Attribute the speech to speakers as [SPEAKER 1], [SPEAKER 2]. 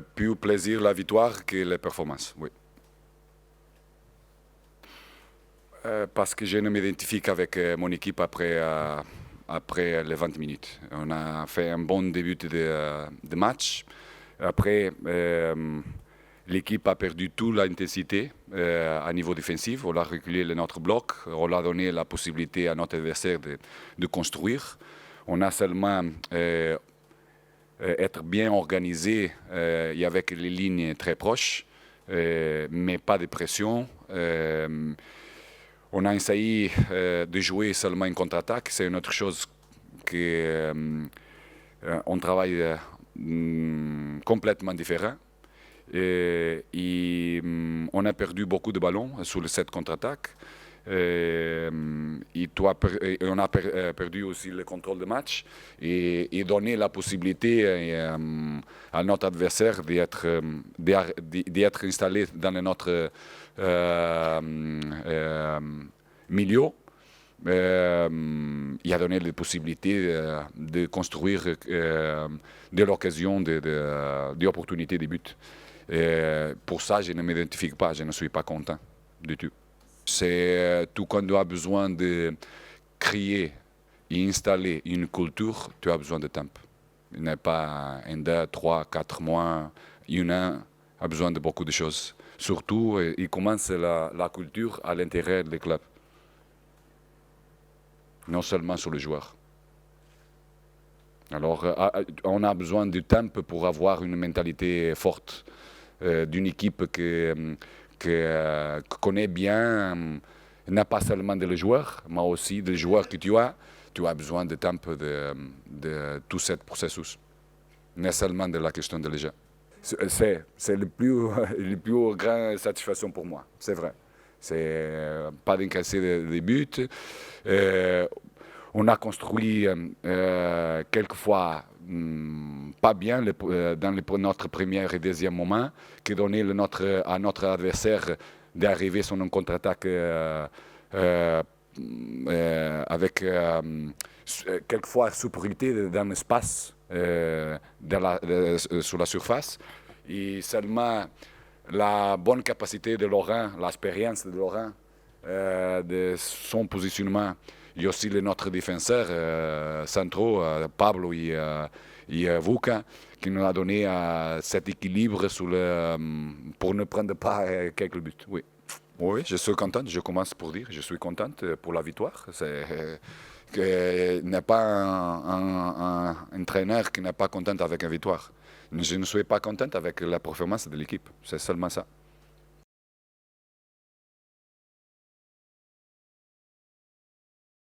[SPEAKER 1] Plus plaisir la victoire que les performances, oui. Parce que je ne m'identifie qu'avec mon équipe après les 20 minutes. On a fait un bon début de match. Après, l'équipe a perdu toute l'intensité à niveau défensif. On a reculé notre bloc. On a donné la possibilité à notre adversaire de construire. On a seulement être bien organisé et avec les lignes très proches, mais pas de pression. On a essayé de jouer seulement une contre-attaque. C'est une autre chose qu'on travaille complètement différent. Et on a perdu beaucoup de ballons sur cette contre-attaque. Et on a perdu aussi le contrôle de match et donné la possibilité à notre adversaire d'être installé dans notre milieu. Il a donné la possibilité de construire de l'occasion, de opportunités de but. Pour ça, je ne m'identifie pas, je ne suis pas content du tout. C'est tout quand tu as besoin de créer et installer une culture, tu as besoin de temps. Il n'est pas un, 2, 3, 4 mois, un an, a besoin de beaucoup de choses. Surtout, il commence la culture à l'intérieur des clubs, non seulement sur les joueurs. Alors, on a besoin du temps pour avoir une mentalité forte d'une équipe qui connaît bien, n'a pas seulement des joueurs, mais aussi des joueurs que tu as besoin de temps de tout ce processus, non seulement de la question de les C'est le plus grande satisfaction pour moi, c'est vrai. C'est pas d'incasser des buts. On a construit quelquefois pas bien dans notre premier et deuxième moment, qui donnait à notre adversaire d'arriver sur une contre-attaque avec quelquefois supériorité dans l'espace sur la surface. Et seulement la bonne capacité de Laurent, l'expérience de Laurent, de son positionnement, et aussi notre défenseur centraux, Pablo et Vuka, qui nous a donné cet équilibre pour ne prendre pas quelques buts. Oui. Oui, je suis content, je commence pour dire, je suis content pour la victoire. Il n'y a pas un entraîneur qui n'est pas content avec une victoire. Je ne suis pas content avec la performance de l'équipe, c'est seulement ça.